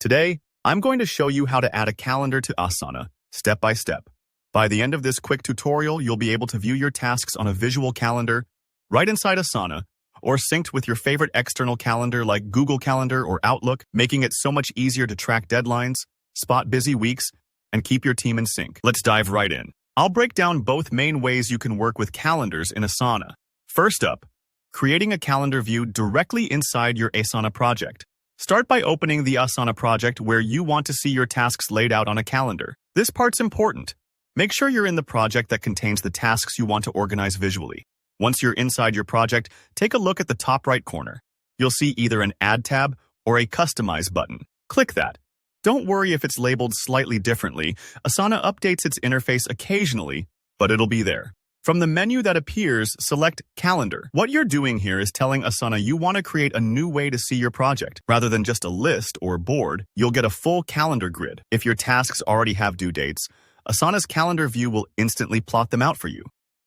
Today, I'm going to show you how to add a calendar to Asana, step by step. By the end of this quick tutorial, you'll be able to view your tasks on a visual calendar right inside Asana, or synced with your favorite external calendar like Google Calendar or Outlook, making it so much easier to track deadlines, spot busy weeks, and keep your team in sync. Let's dive right in. I'll break down both main ways you can work with calendars in Asana. First up, creating a calendar view directly inside your Asana project. Start by opening the Asana project where you want to see your tasks laid out on a calendar. This part's important. Make sure you're in the project that contains the tasks you want to organize visually. Once you're inside your project, take a look at the top right corner. You'll see either an Add tab or a Customize button. Click that. Don't worry if it's labeled slightly differently. Asana updates its interface occasionally, but it'll be there. From the menu that appears, select Calendar. What you're doing here is telling Asana you want to create a new way to see your project. Rather than just a list or board, you'll get a full calendar grid. If your tasks already have due dates, Asana's calendar view will instantly plot them out for you,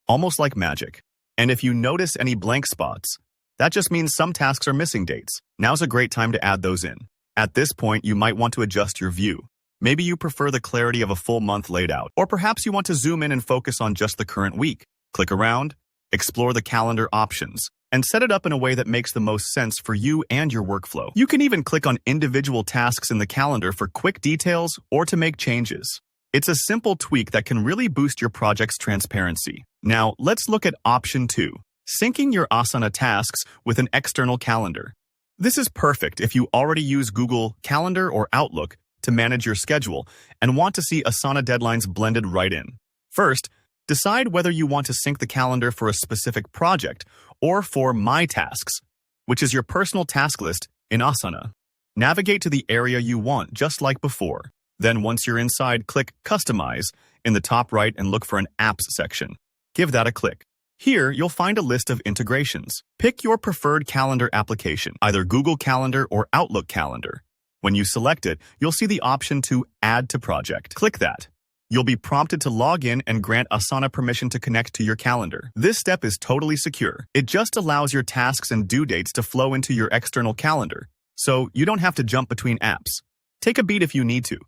almost like magic. And if you notice any blank spots, that just means some tasks are missing dates. Now's a great time to add those in. At this point, you might want to adjust your view. Maybe you prefer the clarity of a full month laid out, or perhaps you want to zoom in and focus on just the current week. Click around, explore the calendar options, and set it up in a way that makes the most sense for you and your workflow. You can even click on individual tasks in the calendar for quick details or to make changes. It's a simple tweak that can really boost your project's transparency. Now, let's look at option 2, syncing your Asana tasks with an external calendar. This is perfect if you already use Google Calendar or Outlook to manage your schedule and want to see Asana deadlines blended right in. First, decide whether you want to sync the calendar for a specific project or for My Tasks, which is your personal task list in Asana. Navigate to the area you want, just like before. Then once you're inside, click Customize in the top right and look for an Apps section. Give that a click. Here, you'll find a list of integrations. Pick your preferred calendar application, either Google Calendar or Outlook Calendar. When you select it, you'll see the option to Add to Project. Click that. You'll be prompted to log in and grant Asana permission to connect to your calendar. This step is totally secure. It just allows your tasks and due dates to flow into your external calendar, so you don't have to jump between apps. Take a beat if you need to.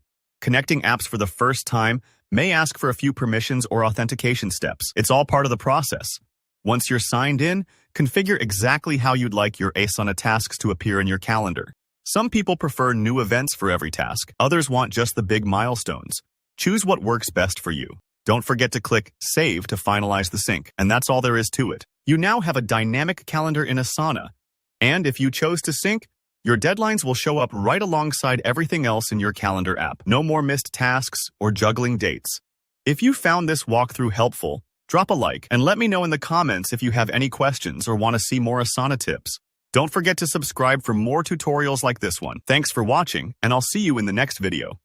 Connecting apps for the first time may ask for a few permissions or authentication steps. It's all part of the process. Once you're signed in, configure exactly how you'd like your Asana tasks to appear in your calendar. Some people prefer new events for every task. Others want just the big milestones. Choose what works best for you. Don't forget to click Save to finalize the sync. And that's all there is to it. You now have a dynamic calendar in Asana. And if you chose to sync, your deadlines will show up right alongside everything else in your calendar app. No more missed tasks or juggling dates. If you found this walkthrough helpful, drop a like and let me know in the comments if you have any questions or want to see more Asana tips. Don't forget to subscribe for more tutorials like this one. Thanks for watching, and I'll see you in the next video.